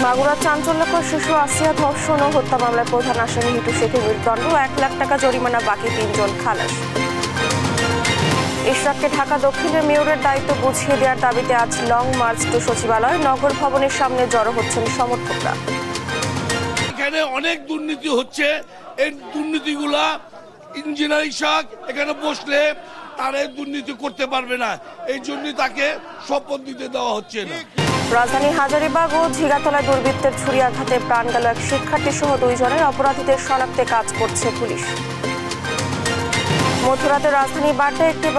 মাগুরা চাঞ্চল্যকর শিশু আসিয়া ধর্ষণ ও হত্যা মামলায় প্রধান আসামি হিটু শেখের মৃত্যুদণ্ড, 1 লাখ টাকা জরিমানা, বাকি 3 জন খালাস। ইশরাককে ঢাকা দক্ষিণের মেয়রের দায়িত্ব বুঝিয়ে দেওয়ার দাবিতে আজ লং মার্চ টু সচিবালয়। নগর ভবনের সামনে জড়ো হচ্ছেন সমর্থকরা। এখানে অনেক দুর্নীতি হচ্ছে, এই দুর্নীতিগুলা ইঞ্জিনিয়ার ইশরাক এখানে বসলে তারা দুর্নীতি করতে পারবে না, এই জন্য তাকে শপথ দিতে দেওয়া হচ্ছে না। রাজধানী হাজারীবাগ ও ঝিগাতলায় দুর্বৃত্তের ছুরি আঘাতে প্রাণ গেল এক শিক্ষার্থী সহ 2 জনের। অপরাধীদের শনাক্তে কাজ করছে পুলিশ। মধ্যরাতে রাজধানী বাড্ডায় একটি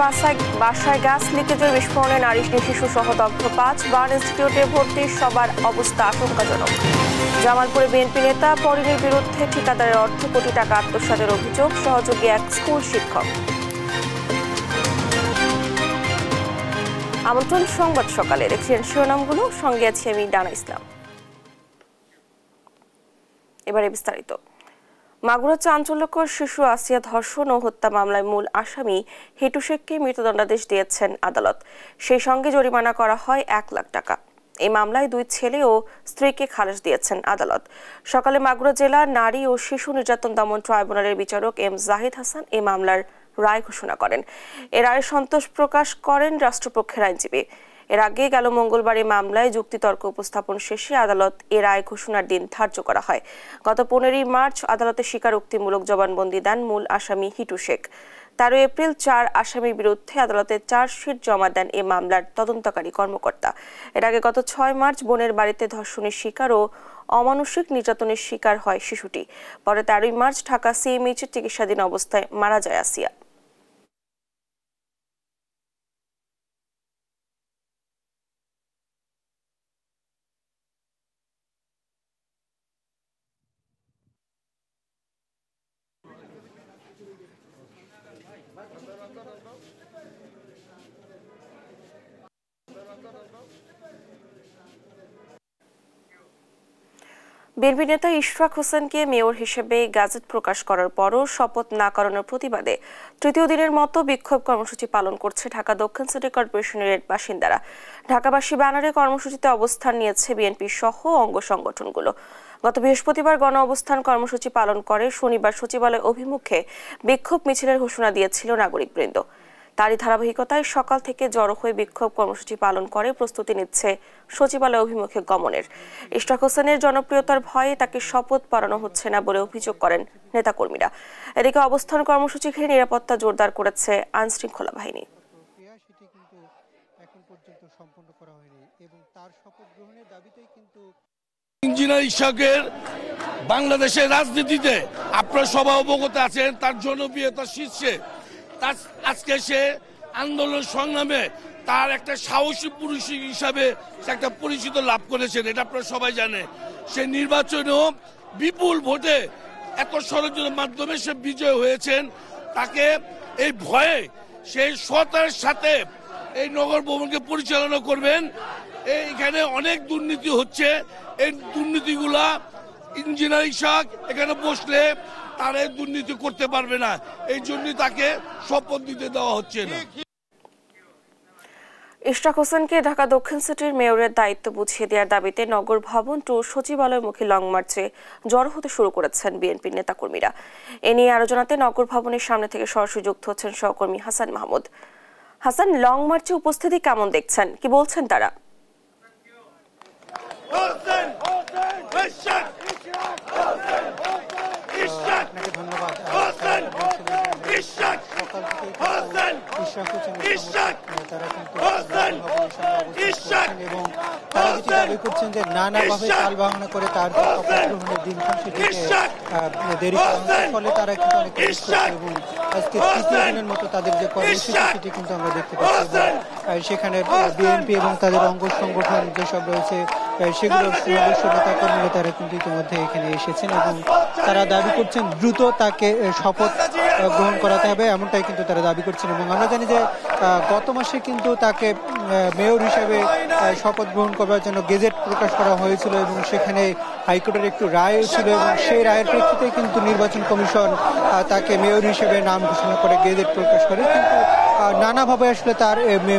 বাসায় গ্যাস লিকেজের বিস্ফোরণে নারী শিশু সহ দগ্ধ 5। বার্ন ইনস্টিটিউটে ভর্তি সবার অবস্থা আশঙ্কাজনক। জামালপুরে বিএনপি নেতা পরিণীর বিরুদ্ধে ঠিকাদারের অর্ধ কোটি টাকা আত্মসাতের অভিযোগ, সহযোগী এক স্কুল শিক্ষক। আমন্ত্রণ সংবাদ সকালে, দেখছেন শিরোনামগুলো, সঙ্গে আছি আমি ডানা ইসলাম। এবারে বিস্তারিত। মাগুরা চাঞ্চল্যকর শিশু আসিয়া ধর্ষণ ও হত্যা মামলায় মূল আসামি হিটু শেখকে মৃত্যুদণ্ডাদেশ দিয়েছেন আদালত। সেই সঙ্গে জরিমানা করা হয় 1 লাখ টাকা। এই মামলায় 2 ছেলে ও স্ত্রীকে খালাস দিয়েছেন আদালত। সকালে মাগুরা জেলা নারী ও শিশু নির্যাতন দমন ট্রাইব্যুনালের বিচারক এম জাহিদ হাসান এই মামলার রায় ঘোষণা করেন। এর রায়ে সন্তোষ প্রকাশ করেন রাষ্ট্রপক্ষের আইনজীবী। এর আগে গেল মঙ্গলবার এই মামলায় যুক্তিতর্ক উপস্থাপন শেষে আদালত এ রায় ঘোষণার দিন ধার্য করা হয়। গত 15 মার্চ আদালতে স্বীকারোক্তিমূলক জবানবন্দি দেন মূল আসামি হিটু শেখ। 13 এপ্রিল 4 আসামির বিরুদ্ধে আদালতে চার্জশিট জমা দেন এই মামলার তদন্তকারী কর্মকর্তা। এর আগে গত 6 মার্চ বোনের বাড়িতে ধর্ষণের শিকার ও অমানসিক নির্যাতনের শিকার হয় শিশুটি। পরে 13 মার্চ ঢাকা সিএমএইচে চিকিৎসাধীন অবস্থায় মারা যায় আসিয়া। বিএনপি নেতা ইশরাক হোসেনকে মেয়র হিসেবে গ্যাজেট প্রকাশ করার পরও শপথ না করানোর প্রতিবাদে তৃতীয় দিনের মতো বিক্ষোভ কর্মসূচি পালন করছে ঢাকা দক্ষিণ সিটি কর্পোরেশনের বাসিন্দারা। ঢাকাবাসী ব্যানারে কর্মসূচিতে অবস্থান নিয়েছে বিএনপি সহ অঙ্গ সংগঠনগুলো। গত বৃহস্পতিবার গণ অবস্থান কর্মসূচি পালন করে শনিবার সচিবালয় অভিমুখে বিক্ষোভ মিছিলের ঘোষণা দিয়েছিল নাগরিকবৃন্দ। তারই ধারাবাহিকতায় সকাল থেকে জড়ো হয়ে বিক্ষোভ কর্মসূচি পালন করে প্রস্তুতি নিচ্ছে সচিবালয় অভিমুখে গমনের। ইশরাক হোসেনের জনপ্রিয়তার ভয়ে তাকে শপথ পড়ানো হচ্ছে না বলে অভিযোগ করেন নেতাকর্মীরা। এদিকে অবস্থান কর্মসূচি ঘিরে নিরাপত্তা জোরদার করেছে আইনশৃঙ্খলা বাহিনী। ইঞ্জিনিয়ার ইশরাকের বাংলাদেশের রাজনীতিতে আপনারা সবাই অবগত আছেন, তার জনপ্রিয়তা শীর্ষে। আজকে সে আন্দোলন সংগ্রামে তার একটা সাহসী পুরুষ হিসাবে একটা পরিচিত লাভ করেছেন, এটা আপনারা সবাই জানে। সে নির্বাচনেও বিপুল ভোটে এত ষড়যন্ত্রের মাধ্যমে সে বিজয় হয়েছেন। তাকে এই ভয়ে সেই সতার সাথে এই নগর ভবনকে পরিচালনা করবেন। এইখানে অনেক দুর্নীতি হচ্ছে, এই দুর্নীতিগুলা ইঞ্জিনিয়ার ইশরাক এখানে বসলে তারা দুর্নীতি করতে পারবে না, এই জন্য তাকে শপথ দিতে দেওয়া হচ্ছে না। ইশরাক হোসেনকে ঢাকা দক্ষিণ সিটির মেয়রের দায়িত্ব বুঝিয়ে দেওয়ার দাবিতে নগর ভবন টু সচিবালয়মুখী লং মার্চে জড়ো হতে শুরু করেছেন বিএনপির নেতাকর্মীরা। এ নিয়ে আরো জানাতে নগর ভবনের সামনে থেকে সরাসরি যুক্ত হচ্ছেন সহকর্মী হাসান মাহমুদ। হাসান, লং মার্চে উপস্থিতি কেমন দেখছেন, কি বলছেন তারা? এবং তারা যেটি দাবি করছেন যে নানাভাবে তাল বাহানা করে তার শপথ গ্রহণের দিনক্ষণ সেটিকে দেরি করার ফলে তারা কিন্তু অনেক এবং আজকে তৃতীয় দিনের মতো তাদের যে কর্মসূচি সেটি কিন্তু আমরা দেখতে পাচ্ছি। সেখানে বিএনপি এবং তাদের অঙ্গ সংগঠন যেসব রয়েছে সেগুলোর সদস্য নেতা কর্মীরা তারা কিন্তু ইতিমধ্যে এখানে এসেছেন এবং তারা দাবি করছেন দ্রুত তাকে শপথ গ্রহণ করাতে হবে, এমনটাই কিন্তু তারা দাবি করছেন। এবং আমরা জানি যে গত মাসে কিন্তু তাকে মেয়র হিসেবে শপথ গ্রহণ করবার জন্য গেজেট প্রকাশ করা হয়েছিল এবং সেখানে হাইকোর্টের একটু রায় ছিল এবং সেই রায়ের প্রেক্ষিতে কিন্তু নির্বাচন কমিশন তাকে মেয়র হিসেবে নাম ঘোষণা করে গেজেট প্রকাশ করে। কিন্তু নানাভাবে আসলে তার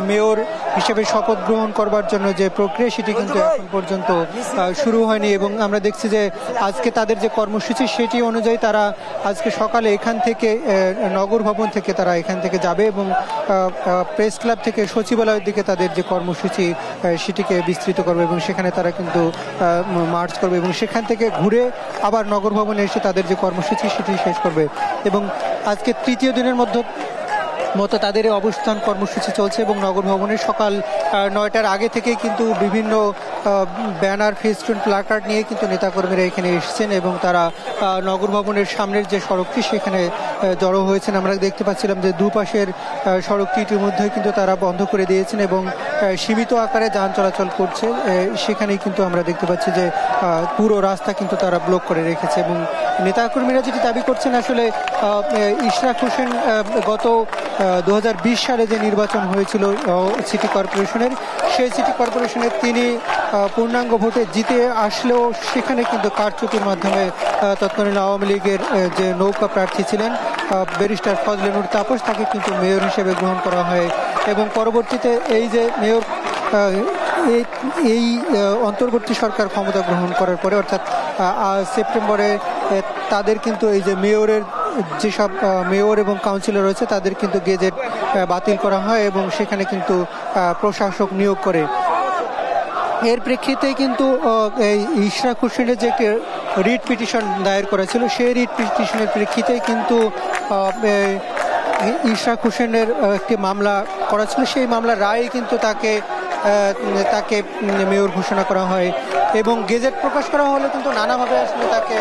মেয়র হিসেবে শপথ গ্রহণ করবার জন্য যে প্রক্রিয়া সেটি কিন্তু এখন পর্যন্ত শুরু হয়নি। এবং আমরা দেখছি যে আজকে তাদের যে কর্মসূচি সেটি অনুযায়ী তারা আজকে সকালে এখান থেকে নগর ভবন থেকে তারা এখান থেকে যাবে এবং প্রেস ক্লাব থেকে সচিবালয়ের দিকে তাদের যে কর্মসূচি সেটিকে বিস্তৃত করবে এবং সেখানে তারা কিন্তু মার্চ করবে এবং সেখান থেকে ঘুরে আবার নগর ভবনে এসে তাদের যে কর্মসূচি সেটি শেষ করবে। এবং আজকে তৃতীয় দিনের মতো তাদের অবস্থান কর্মসূচি চলছে এবং নগর ভবনে সকাল 9টার আগে থেকেই কিন্তু বিভিন্ন ব্যানার, ফেস্টুন, প্লাকার্ড নিয়ে কিন্তু নেতাকর্মীরা এখানে এসেছেন এবং তারা নগর ভবনের সামনের যে সড়কটি সেখানে জড়ো হয়েছেন। আমরা দেখতে পাচ্ছিলাম যে দুপাশের সড়কটি ইতিমধ্যে কিন্তু তারা বন্ধ করে দিয়েছেন এবং সীমিত আকারে যান চলাচল করছে। সেখানেই কিন্তু আমরা দেখতে পাচ্ছি যে পুরো রাস্তা কিন্তু তারা ব্লক করে রেখেছে এবং নেতাকর্মীরা যেটি দাবি করছেন আসলে ইশরাক হোসেন গত 2020 সালে যে নির্বাচন হয়েছিল সিটি কর্পোরেশনের, সেই সিটি কর্পোরেশনের তিনি পূর্ণাঙ্গ ভোটে জিতে আসলেও সেখানে কিন্তু কারচুপির মাধ্যমে তৎকালীন আওয়ামী লীগের যে নৌকা প্রার্থী ছিলেন ব্যারিস্টার ফজলে নূর তাপস তাকে কিন্তু মেয়র হিসেবে গ্রহণ করা হয় এবং পরবর্তীতে এই যে মেয়র এই অন্তর্বর্তী সরকার ক্ষমতা গ্রহণ করার পরে অর্থাৎ সেপ্টেম্বরে তাদের কিন্তু এই যে মেয়রের যেসব মেয়র এবং কাউন্সিলর রয়েছে তাদের কিন্তু গেজেট বাতিল করা হয় এবং সেখানে কিন্তু প্রশাসক নিয়োগ করে। এর প্রেক্ষিতে কিন্তু এই ইশরাক হোসেনের যে রিট পিটিশন দায়ের করা ছিল সেই রিট পিটিশনের প্রেক্ষিতে কিন্তু ইশরাক হোসেনের একটি মামলা করা ছিল, সেই মামলার রায়ে কিন্তু তাকে মেয়র ঘোষণা করা হয় এবং গেজেট প্রকাশ করা হলে কিন্তু নানাভাবে আসলে তাকে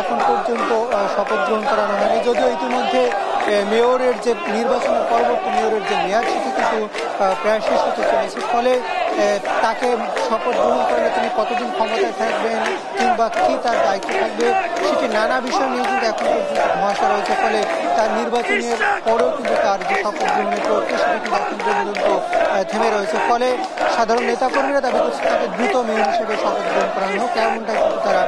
এখন পর্যন্ত শপথ গ্রহণ করানো হয়নি। যদিও ইতিমধ্যে মেয়রের যে নির্বাচনের পরবর্তী মেয়রের যে মেয়াদ সেটি কিন্তু প্রায় শেষ হতে চলেছে, ফলে তাকে শপথ গ্রহণ করলে তিনি কতদিন ক্ষমতায় থাকবেন কিংবা কী তার দায়িত্ব থাকবে সেটি নানা বিষয় নিয়ে কিন্তু এখন পর্যন্ত ধোঁয়াশা রয়েছে। ফলে তার নির্বাচনের পরেও কিন্তু তার যে শপথ গ্রহণের প্রক্রিয়া সেটি কিন্তু এখন পর্যন্ত থেমে রয়েছে। ফলে সাধারণ নেতাকর্মীরা দাবি করছে তাকে দ্রুত মেয়র হিসেবে শপথ গ্রহণ করানো হোক, এমনটা কিন্তু তারা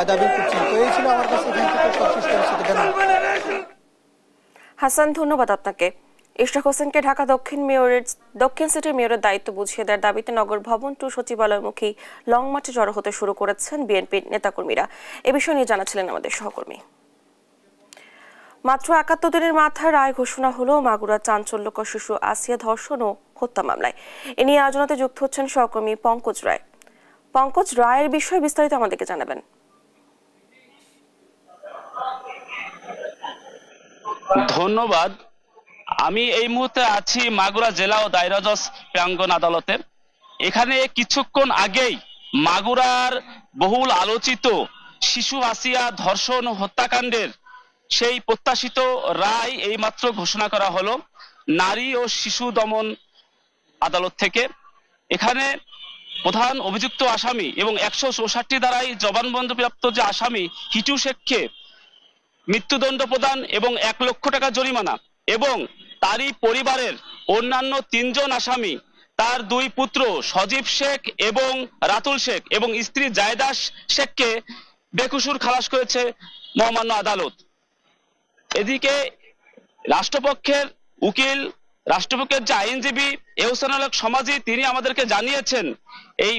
দাবি করছেন। তো এই ছিল আমার কাছে এখান থেকে সবশেষ পরিস্থিতি। হাসান, ধন্যবাদ আপনাকে। ইশরাক হোসেনকে ঢাকা দক্ষিণ সিটির মেয়রের দায়িত্ব বুঝিয়ে দেওয়ার দাবিতে নগর ভবন টু সচিবালয়মুখী লং মার্চে জড়ো হতে শুরু করেছেন বিএনপির নেতাকর্মীরা। এ বিষয় নিয়ে জানাচ্ছিলেন আমাদের সহকর্মী। মাত্র 71 দিনের মাথায় রায় ঘোষণা হলো মাগুরা চাঞ্চল্যকর শিশু আসিয়া ধর্ষণ ও হত্যা মামলায়। এ নিয়ে আলোচনাতে যুক্ত হচ্ছেন সহকর্মী পঙ্কজ রায়। পঙ্কজ, রায়ের বিষয়ে বিস্তারিত আমাদেরকে জানাবেন। ধন্যবাদ। আমি এই মুহূর্তে আছি মাগুরা জেলা ও দায়রা জজ প্রাঙ্গণ আদালতে। এখানে কিছুক্ষণ আগেই মাগুরার বহুল আলোচিত শিশু আসিয়া ধর্ষণ হত্যাকাণ্ডের সেই প্রত্যাশিত রায় এইমাত্র ঘোষণা করা হলো নারী ও শিশু দমন আদালত থেকে। এখানে প্রধান অভিযুক্ত আসামি এবং 164 ধারায় জবানবন্দিপ্রাপ্ত যে আসামি হিটু শেখকে মৃত্যুদণ্ড প্রদান এবং 1 লক্ষ টাকা জরিমানা এবং তারই পরিবারের অন্যান্য 3 জন আসামি, তার 2 পুত্র সজীব শেখ এবং রাতুল শেখ এবং স্ত্রী জায়দা শেখকে বেকসুর খালাস করেছে মহামান্য আদালত। এদিকে রাষ্ট্রপক্ষের উকিল, রাষ্ট্রপক্ষের যে আইনজীবী এহসানুল হক সমাজি, তিনি আমাদেরকে জানিয়েছেন এই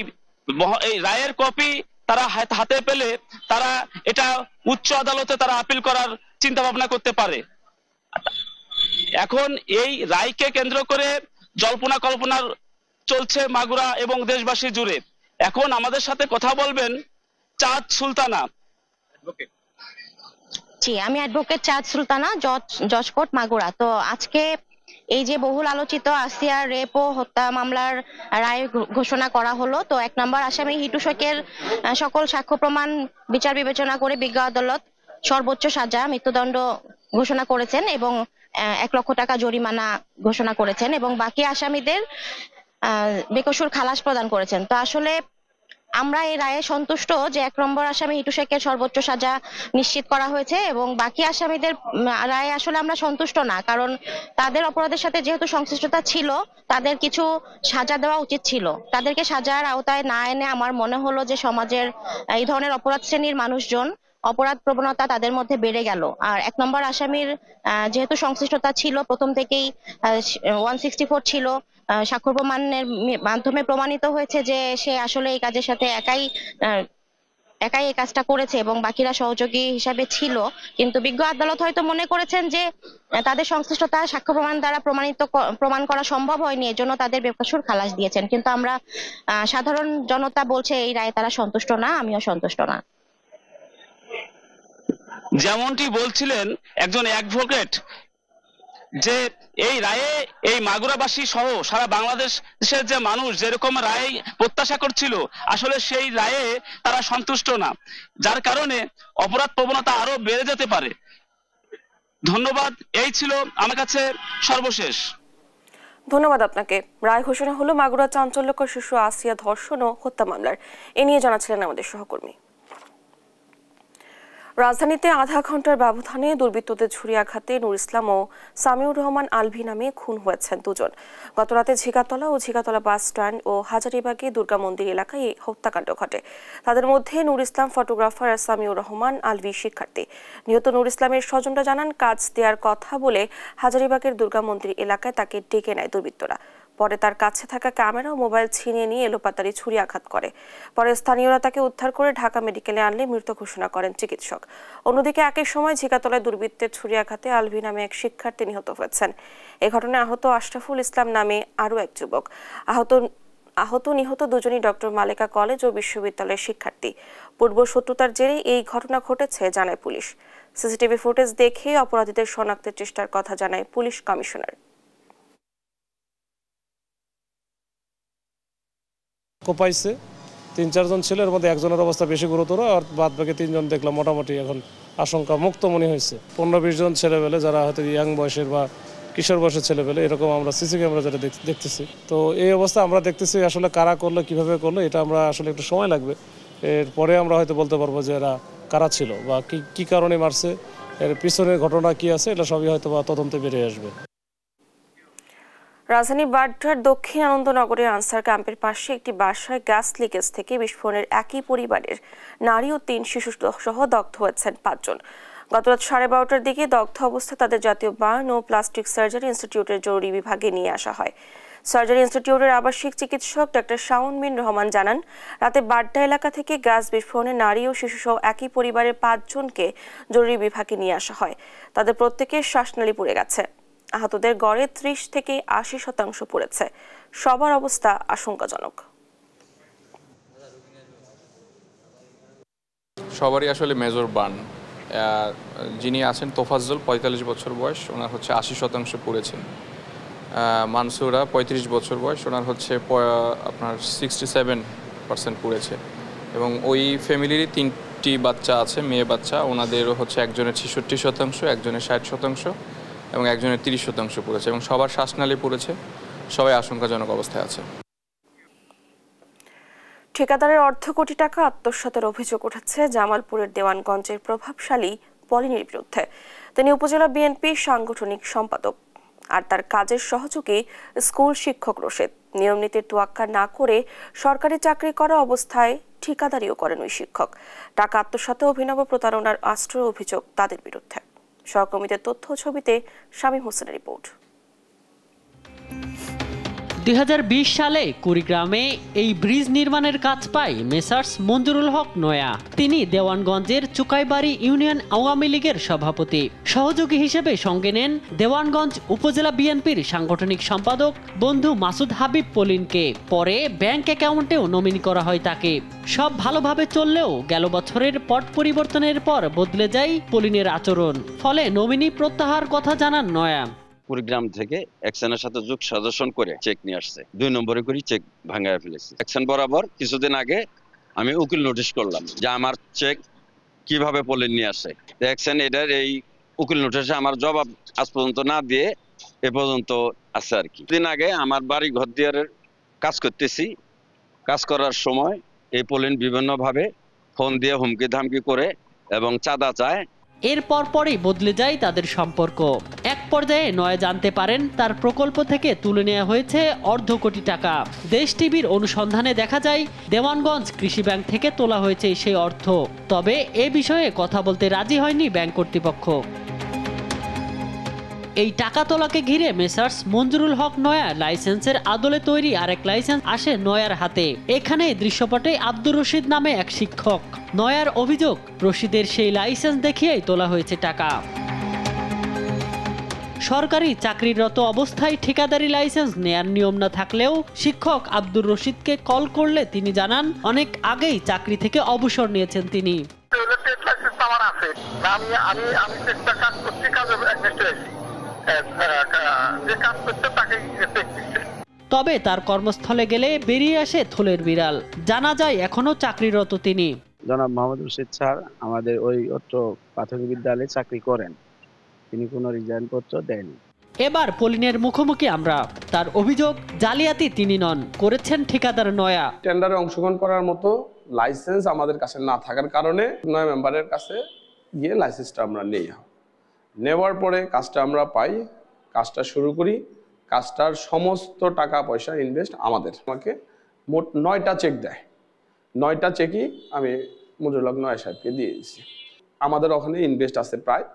রায়ের কপি তারা হাতে পেলে তারা এটা উচ্চ আদালতে তারা আপিল করার চিন্তা ভাবনা করতে পারে। এখন এই রায়কে কেন্দ্র করে জল্পনা কল্পনা চলছে মাগুরা এবং দেশবাসী জুড়ে। এখন আমাদের সাথে কথা বলবেন চাঁদ সুলতানা। জি, আমি অ্যাডভোকেট চাঁদ সুলতানা, জজ কোর্ট মাগুরা। তো আজকে এই যে বহুল আলোচিত আসিয়া রেপ ও হত্যা মামলার রায় ঘোষণা করা হলো। তো 1 নম্বর আসামি হিটু শেখের সকল সাক্ষ্য প্রমাণ বিচার বিবেচনা করে বিজ্ঞ আদালত সর্বোচ্চ সাজা মৃত্যুদণ্ড ঘোষণা করেছেন এবং 1 লক্ষ টাকা জরিমানা ঘোষণা করেছেন এবং বাকি আসামিদের বেকসুর খালাস প্রদান করেছেন। তো আসলে আমরা এই রায়ে সন্তুষ্ট যে 1 নম্বর আসামি হিটু শেখের সর্বোচ্চ সাজা নিশ্চিত করা হয়েছে এবং বাকি আসামিদের রায়ে আসলে আমরা সন্তুষ্ট না, কারণ তাদের অপরাধের সাথে যেহেতু সংশ্লিষ্টতা ছিল তাদের কিছু সাজা দেওয়া উচিত ছিল। তাদেরকে সাজার আওতায় না এনে আমার মনে হলো যে সমাজের এই ধরনের অপরাধ শ্রেণীর মানুষজন অপরাধ প্রবণতা তাদের মধ্যে বেড়ে গেল। আর 1 নম্বর আসামির যেহেতু সংশ্লিষ্টতা ছিল প্রথম থেকেই, 164 ছিল, সাক্ষ্য প্রমাণের মাধ্যমে প্রমাণিত হয়েছে যে সে আসলে এই কাজের সাথে একাই এই কাজটা করেছে এবং বাকিরা সহযোগী হিসাবে ছিল। কিন্তু বিজ্ঞ আদালত হয়তো মনে করেছেন যে তাদের সংশ্লিষ্টতা সাক্ষ্য প্রমাণ দ্বারা প্রমাণ করা সম্ভব হয়নি, এজন্য তাদের বেকসুর খালাস দিয়েছেন। কিন্তু আমরা সাধারণ জনতা বলছে এই রায়ে তারা সন্তুষ্ট না, আমিও সন্তুষ্ট না। যেমনটি বলছিলেন একজন অ্যাডভোকেট যে এই রায়ে এই মাগুরাবাসী সহ সারা বাংলাদেশের যে মানুষ যেরকম রায় প্রত্যাশা করছিল, আসলে সেই রায়ে তারা সন্তুষ্ট না, যার কারণে অপরাধ প্রবণতা আরো বেড়ে যেতে পারে। ধন্যবাদ। এই ছিল আমার কাছে সর্বশেষ। ধন্যবাদ আপনাকে। রায় ঘোষণা হলো মাগুরা চাঞ্চল্যকর শিশু আসিয়া ধর্ষণ ও হত্যা মামলার। এ নিয়ে জানাচ্ছিলেন আমাদের সহকর্মী। রাজধানীতে আধা ঘন্টার ব্যবধানে দুর্বৃত্তদের ছুরিয়াঘাতে নূর ইসলাম ও সামিউর রহমান আলভি নামে খুন হয়েছেন দুজন। গতরাতে ঝিগাতলা ও ঝিগাতলা বাস স্ট্যান্ড ও হাজারীবাগে দুর্গা মন্দির এলাকায় এই হত্যাকাণ্ড ঘটে। তাদের মধ্যে নূর ইসলাম ফটোগ্রাফার আর সামিউর রহমান আলভি শিক্ষার্থী। নিহত নূর ইসলামের স্বজনরা জানান, কাজ দেওয়ার কথা বলে হাজারীবাগের দুর্গা মন্দির এলাকায় তাকে ডেকে নেয় দুর্বৃত্তরা। পরে তার কাছে থাকা ক্যামেরা ও মোবাইল ছিনিয়ে নিয়ে এলোপাতাড়ি ছুরিয়াঘাত করে। পরে স্থানীয়রা তাকে উদ্ধার করে ঢাকা মেডিকেলে আনলে মৃত ঘোষণা করেন চিকিৎসক। অন্যদিকে একই সময় ঝিকাতলায় দুর্বৃত্তের ছুরিয়াঘাতে আলভি নামে এক শিক্ষার্থী নিহত হয়েছেন। এ ঘটনায় আহত আশরাফুল ইসলাম নামে আরও এক যুবক। নিহত দুজনই ডক্টর মালেকা কলেজ ও বিশ্ববিদ্যালয়ের শিক্ষার্থী। পূর্ব শত্রুতার জেরে এই ঘটনা ঘটেছে জানায় পুলিশ। সিসিটিভি ফুটেজ দেখে অপরাধীদের শনাক্তের চেষ্টার কথা জানায় পুলিশ কমিশনার। কোপাইছে 3-4 জন ছিল, এর মধ্যে একজনের অবস্থা বেশি গুরুতর, আর বাদ বাকি 3 জন দেখলাম মোটামুটি এখন আশঙ্কা মুক্ত মনে হয়েছে। 15-20 জন ছেলেবেলে যারা হয়তো ইয়াং বয়সের বা কিশোর বয়সের ছেলেবেলে, এরকম আমরা সিসি ক্যামেরা যেটা দেখতেছি। তো এই অবস্থা আমরা দেখতেছি, আসলে কারা করলো কিভাবে করলো এটা আমরা আসলে একটু সময় লাগবে। এরপরে আমরা হয়তো বলতে পারবো যে এরা কারা ছিল বা কি কারণে মারছে, এর পিছনের ঘটনা কি আছে, এটা সবই হয়তো বা তদন্তে বেরিয়ে আসবে। রাজধানী বাড্ডার দক্ষিণ আনন্দনগরের আনসার ক্যাম্পের পাশে একটি বাসায় গ্যাস লিকেজ থেকে বিস্ফোরণের একই পরিবারের নারী ও 3 শিশু সহ দগ্ধ হয়েছেন 5 জন। গতরাত 12:30টার দিকে দগ্ধ অবস্থায় তাদের জাতীয় বার্ন ও প্লাস্টিক সার্জারি ইনস্টিটিউটের জরুরি বিভাগে নিয়ে আসা হয়। সার্জারি ইনস্টিটিউটের আবাসিক চিকিৎসক ডাক্তার শাওন বিন রহমান জানান, রাতে বাড্ডা এলাকা থেকে গ্যাস বিস্ফোরণে নারী ও শিশু সহ একই পরিবারের 5 জনকে জরুরি বিভাগে নিয়ে আসা হয়। তাদের প্রত্যেকের শ্বাসনালী পুড়ে গেছে। আহতদের গড়ে 30 থেকে 80% পড়েছে। সবার অবস্থা আশঙ্কাজনক। সবারই আসলে মেজর বার্ন। যিনি আছেন তোফাজ্জল 45 বছর বয়স, ওনার হচ্ছে 80% পড়েছে। মানসুরা 35 বছর বয়স, ওনার হচ্ছে আপনার 67% পড়েছে। এবং ওই ফ্যামিলিরই 3টি বাচ্চা আছে, মেয়ে বাচ্চা। ওনাদেরও হচ্ছে একজনের 66%, একজনের 60% এবং একজনের 30% পড়েছে এবং সবার শ্বাসনালী পড়েছে। সবাই আশঙ্কাজনক অবস্থায় আছে। ঠিকাদারের অর্ধ কোটি টাকা আত্মসাতের অভিযোগ উঠেছে জামালপুরের দেওয়ানগঞ্জের প্রভাবশালী পলিনের বিরুদ্ধে। তিনি উপজেলা বিএনপির সাংগঠনিক সম্পাদক, আর তার কাজের সহযোগী স্কুল শিক্ষক রশিদ। নিয়ম নীতির তোয়াক্কা না করে সরকারি চাকরি করা অবস্থায় ঠিকাদারিও করেন ওই শিক্ষক। টাকা আত্মসাতে অভিনব প্রতারণার আশ্র অভিযোগ তাদের বিরুদ্ধে। সহকর্মীদের তথ্য ছবিতে শামীম হোসেনের রিপোর্ট। 2020 সালে কুড়িগ্রামে এই ব্রিজ নির্মাণের কাজ পায় মেসার্স মঞ্জুরুল হক নয়া। তিনি দেওয়ানগঞ্জের চুকাইবাড়ি ইউনিয়ন আওয়ামী লীগের সভাপতি। সহযোগী হিসেবে সঙ্গে নেন দেওয়ানগঞ্জ উপজেলা বিএনপির সাংগঠনিক সম্পাদক বন্ধু মাসুদ হাবিব পলিনকে। পরে ব্যাংক অ্যাকাউন্টেও নমিনি করা হয় তাকে। সব ভালোভাবে চললেও গেল বছরের পট পরিবর্তনের পর বদলে যায় পলিনের আচরণ। ফলে নমিনি প্রত্যাহার কথা জানান নয়া। কুড়িগ্রাম থেকে অ্যাকশনের সাথে যোগ সাজেশন করে চেক নিয়ে আসছে, 2 নম্বরে করে চেক ভাঙায় ফেলেছে। অ্যাকশন বরাবর কিছুদিন আগে আমি উকিল নোটিশ করলাম যে আমার চেক কিভাবে পলিন নিয়ে আসে। অ্যাকশন এটার এই উকিল নোটিশে আমার জবাব আজ পর্যন্ত না দিয়ে এ পর্যন্ত আছে আর কি। দিন আগে আমার বাড়ি ঘর দিয়ারের কাজ করতেছি, কাজ করার সময় এই পলিন বিভিন্নভাবে ফোন দিয়ে হুমকি ধামকি করে এবং চাঁদা চায়। এর পরপরই বদলে যায় তাদের সম্পর্ক। এক পর্যায়ে নয়া জানতে পারেন তার প্রকল্প থেকে তুলে নেওয়া হয়েছে অর্ধ কোটি টাকা। দেশ টিভির অনুসন্ধানে দেখা যায় দেওয়ানগঞ্জ কৃষি ব্যাংক থেকে তোলা হয়েছে সেই অর্থ। তবে এ বিষয়ে কথা বলতে রাজি হয়নি ব্যাংক কর্তৃপক্ষ। এই টাকা তোলাকে ঘিরে মেসার্স মঞ্জুরুল হক নয়া লাইসেন্সের আদলে তৈরি আরেক লাইসেন্স আসে নয়ার হাতে। এখানে দৃশ্যপটে আব্দুর রশিদ নামে এক শিক্ষক। নয়ার অভিযোগ, রশিদের সেই লাইসেন্স দেখিয়েই তোলা হয়েছে টাকা। সরকারি চাকরিরত অবস্থায় ঠিকাদারি লাইসেন্স নেয়ার নিয়ম না থাকলেও শিক্ষক আব্দুর রশিদকে কল করলে তিনি জানান অনেক আগেই চাকরি থেকে অবসর নিয়েছেন তিনি। তবে তার কর্মস্থলে গেলে বেরিয়ে আসে থলের বিড়াল। জানা যায় এখনো চাকরিরত তিনি। জনাব মোহাম্মদ রশিদ স্যার আমাদের ওই অত্র প্রাথমিক বিদ্যালয়ে চাকরি করেন, তিনি কোনো রিজাইন পত্র দেননি। এবার পলিনের মুখোমুখি আমরা। তার অভিযোগ, জালিয়াতি তিনি নন, করেছেন ঠিকাদার নয়া। টেন্ডারে অংশগ্রহণ করার মতো লাইসেন্স আমাদের কাছে না থাকার কারণে নয়া মেম্বারের কাছে গিয়ে লাইসেন্সটা আমরা নেই। নেওয়ার পরে কাজটা আমরা পাই, কাজটা শুরু করি, কাজটার সমস্ত টাকা পয়সা ইনভেস্ট আমাকে মোট 9টা চেক দেয়। 9টা চেকই আমি মঞ্জুরুল হক নয়া সাহেবকে দিয়ে দিয়েছি। আমাদের ওখানে ইনভেস্ট আছে প্রায়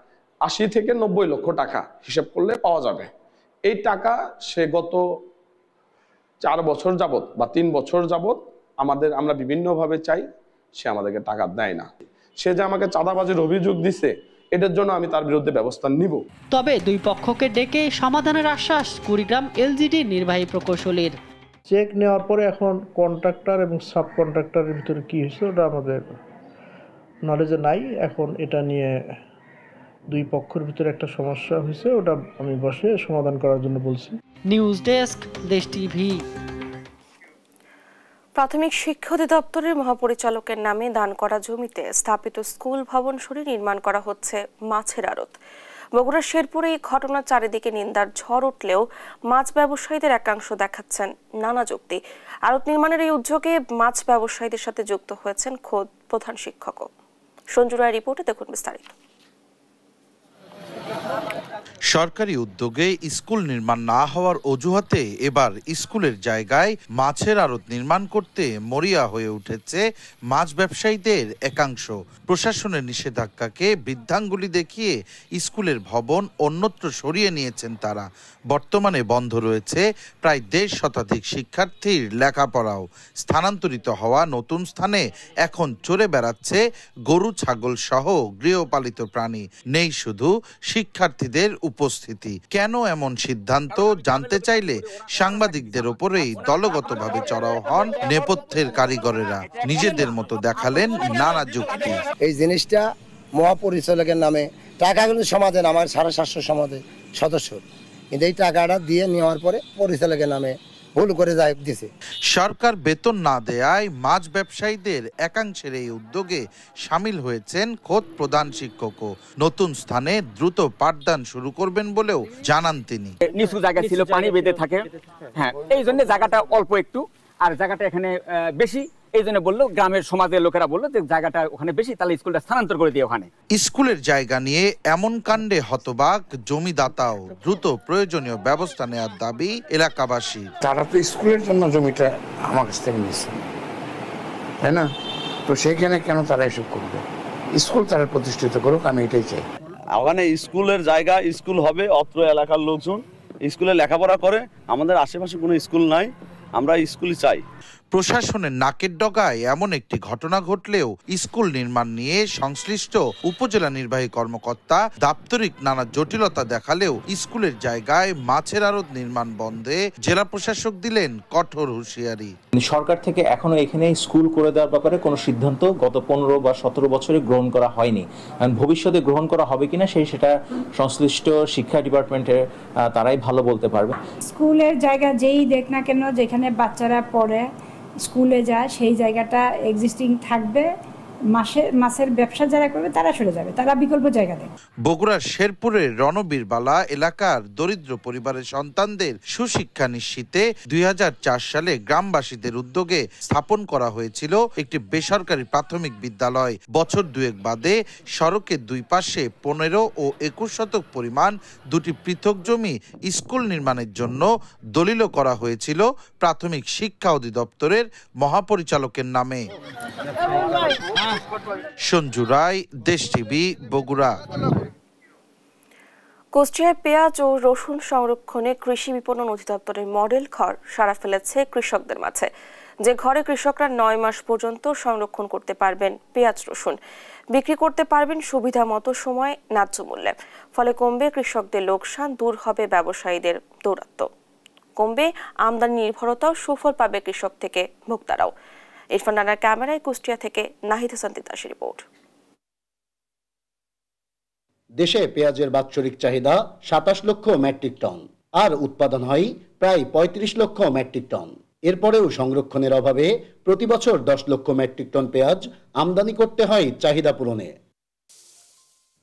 80 থেকে 90 লক্ষ টাকা, হিসাব করলে পাওয়া যাবে। এই টাকা সে গত 4 বছর যাবত বা 3 বছর যাবত আমরা বিভিন্নভাবে চাই, সে আমাদেরকে টাকা দেয় না। সে যে আমাকে চাঁদাবাজির অভিযোগ দিছে, এটার জন্য আমি তার বিরুদ্ধে ব্যবস্থা নিব। তবে দুই পক্ষকে ডেকে সমাধানের আশ্বাস কুড়িগ্রাম এলজিডি নির্বাহী প্রকৌশলীর। চেক নেওয়ার পরে এখন কন্ট্রাক্টর এবং সাব কন্ট্রাক্টরের ভিতরে কি হয়েছে ওটা আমাদের নলেজে নাই। এখন এটা নিয়ে দুই পক্ষের ভিতরে একটা সমস্যা হয়েছে, ওটা আমি বসে সমাধান করার জন্য বলছি। নিউজ ডেস্ক, দেশ টিভি। প্রাথমিক শিক্ষা অধিদপ্তরের মহাপরিচালকের নামে দান করা জমিতে স্থাপিত স্কুল ভবন সরিয়ে নির্মাণ করা হচ্ছে মাছের আড়ত। বগুড়ার শেরপুরে এই ঘটনার চারিদিকে নিন্দার ঝড় উঠলেও মাছ ব্যবসায়ীদের একাংশ দেখাচ্ছেন নানা যুক্তি। আড়ত নির্মাণের এই উদ্যোগে মাছ ব্যবসায়ীদের সাথে যুক্ত হয়েছেন খোদ প্রধান শিক্ষকও। সঞ্জু রায় রিপোর্টে দেখুন বিস্তারিত। সরকারি উদ্যোগে স্কুল নির্মাণ না হওয়ার অজুহাতে এবার স্কুলের জায়গায় মাছের আড়ত নির্মাণ করতে মরিয়া হয়ে উঠেছে মাছ ব্যবসায়ীদের একাংশ। প্রশাসনের নিষেধাজ্ঞাকে বৃদ্ধাঙ্গুলি দেখিয়ে স্কুলের ভবন অন্যত্র সরিয়ে নিয়েছেন তারা। বর্তমানে বন্ধ রয়েছে প্রায় 1.5 শতাধিক শিক্ষার্থীর লেখাপড়াও। স্থানান্তরিত হওয়া নতুন স্থানে এখন চড়ে বেড়াচ্ছে গরু ছাগল সহ গৃহপালিত প্রাণী। নেই শুধু শিক্ষার্থীদের উপস্থিতি। কেন এমন সিদ্ধান্ত জানতে চাইলে সাংবাদিকদের ওপরেই দলগতভাবে চড়াও হন নেপথ্যের কারিগরেরা। নিজেদের মতো দেখালেন নানা যুক্তি। এই জিনিসটা মহাপরিচালকের নামে টাকাগুলো সমাজে আমার 750 সমাজের সদস্য, কিন্তু এই টাকাটা দিয়ে নেওয়ার পরে পরিচালকের নামে ভুল করে দিছে। সরকার বেতন না দেয়ায় মাছ ব্যবসায়ীদের একাংশের এই উদ্যোগে সামিল হয়েছেন খোদ প্রধান শিক্ষকও। নতুন স্থানে দ্রুত পাঠদান শুরু করবেন বলেও জানান তিনি। নিচু জায়গা ছিল, পানি বেঁধে থাকে, হ্যাঁ এই জন্য জায়গাটা অল্প একটু, আর জায়গাটা এখানে বেশি, এই জন্য বললো গ্রামের সমাজের লোকেরা বললো যে জায়গাটা ওখানে বেশি, তাহলে স্কুলটা স্থানান্তর করে দিয়ে ওখানে। স্কুলের জায়গা নিয়ে এমন কাণ্ডে হতবাক জমিদাতাও। দ্রুত প্রয়োজনীয় ব্যবস্থা নেওয়ার দাবি এলাকাবাসী। তারা তো স্কুলের জন্য জমিটা আমার কাছ থেকে নিচ্ছে, তাই না? তো সেখানে কেন তারা এসব করবে? স্কুল তারা প্রতিষ্ঠিত করুক, আমি এটাই চাই। ওখানে স্কুলের জায়গা, স্কুল হবে, অত্র এলাকার লোকজন স্কুলে লেখাপড়া করে। আমাদের আশেপাশে কোনো স্কুল নাই, আমরা স্কুলই চাই। প্রশাসনের নাকের ডগায় এমন একটি ঘটনা ঘটলেও স্কুল নির্মাণ নিয়ে সংশ্লিষ্ট উপজেলা নির্বাহী কর্মকর্তা দাপ্তরিক নানা জটিলতা দেখালেও স্কুলের জায়গায় মাছের আড়ত নির্মাণ বন্ধে জেলা প্রশাসক দিলেন কঠোর হুঁশিয়ারি। সরকার থেকে এখনো এখানে স্কুল করে দেওয়ার ব্যাপারে কোনো সিদ্ধান্ত গত 15 বা 17 বছরে গ্রহণ করা হয়নি। ভবিষ্যতে গ্রহণ করা হবে কিনা সেটা সংশ্লিষ্ট শিক্ষা ডিপার্টমেন্টের তারাই ভালো বলতে পারবে। স্কুলের জায়গা যেই দেখ না কেন, যেখানে বাচ্চারা পড়ে স্কুলে যায়, সেই জায়গাটা এক্সিস্টিং থাকবে মাছের ব্যবসা যারা করবে তারা সরে যাবে, তারা বিকল্প জায়গা দেবে। বগুড়ার শেরপুরের রণবীরবালা এলাকার দরিদ্র পরিবারের সন্তানদের সুশিক্ষা নিশ্চিতে 2004 সালে গ্রামবাসীদের উদ্যোগে স্থাপন করা হয়েছিল একটি বেসরকারি প্রাথমিক বিদ্যালয়। বছর দুয়েক বাদে সড়কের দুই পাশে 15 ও 21 শতক পরিমাণ দুটি পৃথক জমি স্কুল নির্মাণের জন্য দলিল করা হয়েছিল প্রাথমিক শিক্ষা অধিদপ্তরের মহাপরিচালকের নামে। সঞ্জু রায়, দেশ টিভি, বগুড়া। কুষ্টিয়ায় পেঁয়াজ ও রসুন সংরক্ষণে কৃষি বিপণন অধিদপ্তরের মডেল ঘর সাড়া ফেলেছে কৃষকদের মাঝে, যে ঘরে কৃষকরা 9 মাস পর্যন্ত সংরক্ষণ করতে পারবেন পেঁয়াজ রসুন, বিক্রি করতে পারবেন সুবিধা মতো সময় ন্যায্য মূল্যে। ফলে কমবে কৃষকদের লোকসান, দূর হবে ব্যবসায়ীদের দৌরাত্ম্য, কমবে আমদানি নির্ভরতাও, সুফল পাবে কৃষক থেকে ভোক্তারাও। ইরফান রানার ক্যামেরায় কুষ্টিয়া থেকে নাহিদ হাসান তিতাসের রিপোর্ট। দেশে পেঁয়াজের বাৎসরিক চাহিদা 27 লক্ষ মেট্রিক টন, আর উৎপাদন হয় প্রায় 35 লক্ষ মেট্রিক টন। এরপরেও সংরক্ষণের অভাবে প্রতি বছর 10 লক্ষ মেট্রিক টন পেঁয়াজ আমদানি করতে হয় চাহিদা পূরণে।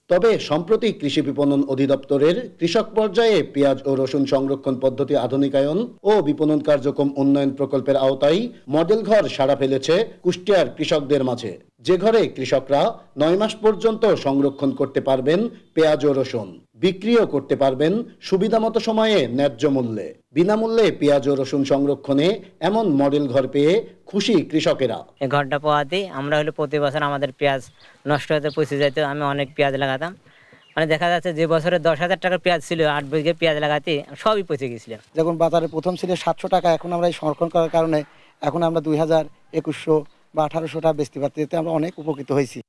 তবে সম্প্রতি কৃষি বিপণন অধিদপ্তরের কৃষক পর্যায়ে পেঁয়াজ ও রসুন সংরক্ষণ পদ্ধতি আধুনিকায়ন ও বিপণন কার্যক্রম উন্নয়ন প্রকল্পের আওতায় মডেল ঘর সাড়া ফেলেছে কুষ্টিয়ার কৃষকদের মাঝে, যে ঘরে কৃষকরা 9 মাস পর্যন্ত সংরক্ষণ করতে পারবেন পেঁয়াজ ও রসুন, বিক্রিও করতে পারবেন সুবিধামতো সময়ে ন্যায্য মূল্যে। বিনামূল্যে পেঁয়াজ ও রসুন সংরক্ষণে এমন মডেল ঘর পেয়ে খুশি কৃষকেরা। এই ঘরটা পাওয়াতে আমরা হলো প্রতি বছর আমাদের পেঁয়াজ নষ্ট হতে পচে যেত, আমি অনেক পেঁয়াজ লাগাতাম, মানে দেখা যাচ্ছে যে বছরে 10,000 টাকার পেঁয়াজ ছিল, 8 বিঘে পেঁয়াজ লাগাতে সবই পচে গেছিল। যখন বাজারে প্রথম ছিল 700 টাকা, এখন আমরা এই সংরক্ষণ করার কারণে এখন আমরা 2000, 2100 বা 1800 টাকা বেচতে পারছি, এতে আমরা অনেক উপকৃত হয়েছি।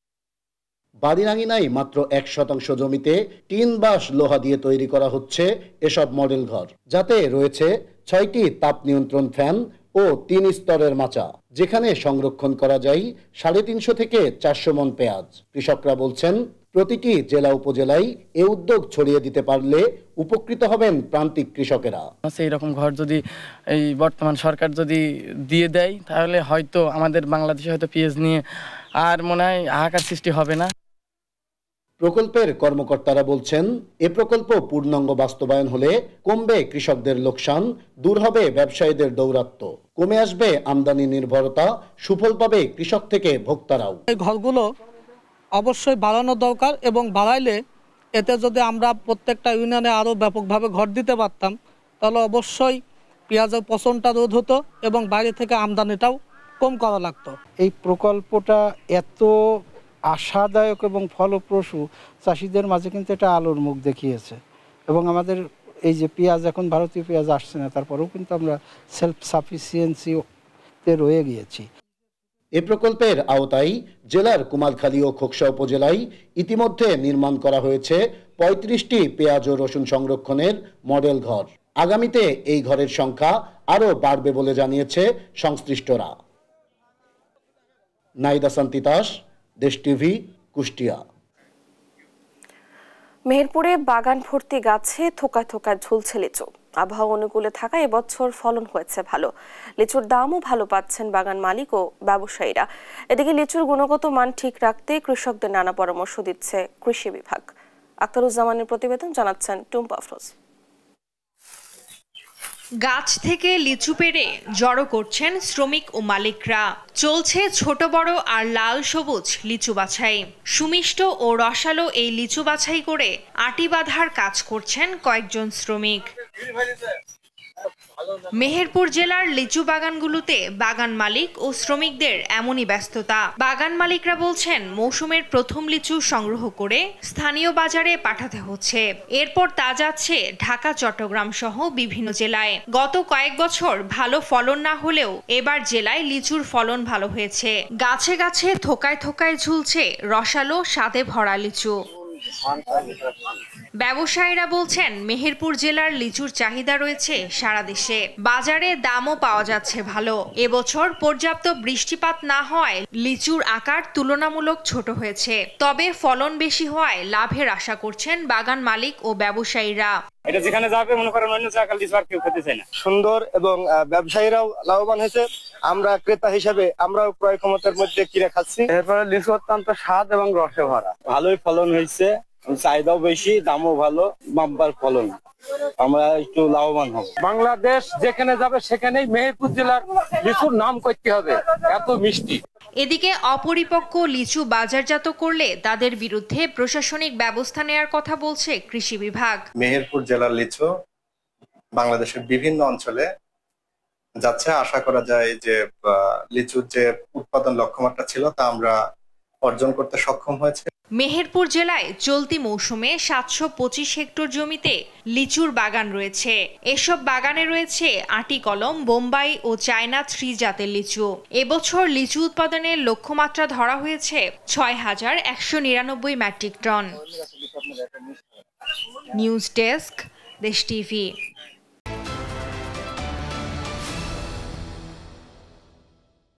বাড়ির আঙিনায় মাত্র 1% জমিতে টিন বাঁশ লোহা দিয়ে তৈরি করা হচ্ছে এসব মডেল ঘর, যাতে রয়েছে 6টি তাপ নিয়ন্ত্রণ ফ্যান ও 3 স্তরের মাচা, যেখানে সংরক্ষণ করা যায় 350 থেকে 400 মন পেঁয়াজ। কৃষকরা বলছেন প্রতিটি জেলা উপজেলায় এ উদ্যোগ ছড়িয়ে দিতে পারলে উপকৃত হবেন প্রান্তিক কৃষকেরা। এই রকম ঘর যদি এই বর্তমান সরকার যদি দিয়ে দেয়, তাহলে হয়তো আমাদের বাংলাদেশে হয়তো পেঁয়াজ নিয়ে আর মনে হয় হাহাকার সৃষ্টি হবে না। প্রকল্পের কর্মকর্তারা বলছেন এ প্রকল্প পূর্ণাঙ্গ বাস্তবায়ন হলে কমবে কৃষকদের লোকসান, দূর হবে ব্যবসায়ীদের দৌরাত্ম্য, কমে আসবে আমদানি নির্ভরতা, সুফল পাবে কৃষক থেকে ভোক্তারাও। এই ঘরগুলো অবশ্যই বাড়ানো দরকার, এবং বাড়াইলে এতে যদি আমরা প্রত্যেকটা ইউনিয়নে আরও ব্যাপকভাবে ঘর দিতে পারতাম, তাহলে অবশ্যই পেঁয়াজের পচনটা রোধ হতো এবং বাইরে থেকে আমদানিটাও কম করা লাগতো। এই প্রকল্পটা এত আশাদায়ক এবং ফলপ্রসূ, চাষিদের মাঝে কিন্তু এটা আলোর মুখ দেখিয়েছে, এবং আমাদের এই যে পেঁয়াজ এখন ভারতীয় পেঁয়াজ আসছে না, তারপরেও কিন্তু আমরা সেলফ সাফিসিয়েন্সিতে রয়ে গিয়েছি। এ প্রকল্পের আওতায় জেলার কুমারখালী ও খোকসা উপজেলায় ইতিমধ্যে নির্মাণ করা হয়েছে 35টি পেঁয়াজ ও রসুন সংরক্ষণের মডেল ঘর। আগামীতে এই ঘরের সংখ্যা আরও বাড়বে বলে জানিয়েছে সংশ্লিষ্টরা। নাহিদ হাসান তিতাস, দেশ টিভি, কুষ্টিয়া। মেহেরপুরে বাগান ভর্তি গাছে থোকায় থোকায় ঝুলছে লিচু। আবহাওয়া অনুকূলে থাকা এবছর ফলন হয়েছে ভালো, লিচুর দামও ভালো পাচ্ছেন বাগান মালিক ও ব্যবসায়ীরা। এদিকে লিচুর গুণগত মান ঠিক রাখতে কৃষকদের নানা পরামর্শ দিচ্ছে কৃষি বিভাগ। আখতারুজ্জামানের প্রতিবেদন, জানাচ্ছেন টুম্পা আফরোজ। গাছ থেকে লিচু পেড়ে জড়ো করছেন শ্রমিক ও মালিকরা। চলছে ছোট বড় আর লাল সবুজ লিচু বাছাই। সুমিষ্ট ও রসালো এই লিচু বাছাই করে আটি বাঁধার কাজ করছেন কয়েকজন শ্রমিক। মেহেরপুর জেলার লিচু বাগানগুলোতে বাগান মালিক ও শ্রমিকদের এমনই ব্যস্ততা। বাগান মালিকরা বলছেন মৌসুমের প্রথম লিচু সংগ্রহ করে স্থানীয় বাজারে পাঠাতে হচ্ছে, এরপর তা যাচ্ছে ঢাকা, চট্টগ্রাম সহ বিভিন্ন জেলায়। গত কয়েক বছর ভালো ফলন না হলেও এবার জেলায় লিচুর ফলন ভালো হয়েছে। গাছে গাছে থোকায় থোকায় ঝুলছে রসালো স্বাদে ভরা লিচু। ব্যবসায়ীরা বলছেন মেহেরপুর জেলার লিচুর চাহিদা রয়েছে সারা দেশে, বাজারে দামও পাওয়া যাচ্ছে ভালো। এবছর পর্যাপ্ত বৃষ্টিপাত না হওয়ায় লিচুর আকার তুলনামূলক ছোট হয়েছে, তবে ফলন বেশি হওয়ায় লাভের আশা করছেন বাগান মালিক ও ব্যবসায়ীরা। এটা যেখানে যাবে মনে করেন অন্য জায়গায় লিচু আর কেউ খেতে চায় না। সুন্দর এবং ব্যবসায়ীরাও লাভবান হয়েছে আমরা ক্রেতা হিসেবে আমরাও ক্রয় ক্ষমতার মধ্যে কিনে খাচ্ছি। এরপরে লিচু অত্যন্ত স্বাদ এবং রসে ভরা, ভালোই ফলন হয়েছে, চাহিদাও বেশি, দামও ভালো, বাম্পার ফলন, আমরা একটু লাভবান হব। বাংলাদেশ যেখানে যাবে সেখানেই মেহেরপুর জেলার লিচুর নাম করতে হবে, এত মিষ্টি। এদিকে অপরিপক্ক লিচু বাজারজাত করলে তাদের বিরুদ্ধে প্রশাসনিক ব্যবস্থা নেওয়ার কথা বলছে কৃষি বিভাগ। মেহেরপুর জেলার লিচু বাংলাদেশের বিভিন্ন অঞ্চলে যাচ্ছে। আশা করা যায় যে লিচুর যে উৎপাদন লক্ষ্যমাত্রা ছিল তা আমরা অর্জন করতে সক্ষম হয়েছে। মেহেরপুর জেলায় চলতি মৌসুমে 725 হেক্টর জমিতে লিচুর বাগান রয়েছে। এসব বাগানে রয়েছে আটি কলম, বোম্বাই ও চায়না 3 জাতের লিচু। এবছর লিচু উৎপাদনের লক্ষ্যমাত্রা ধরা হয়েছে 6199 মেট্রিক টন। নিউজ ডেস্ক, দেশ টিভি।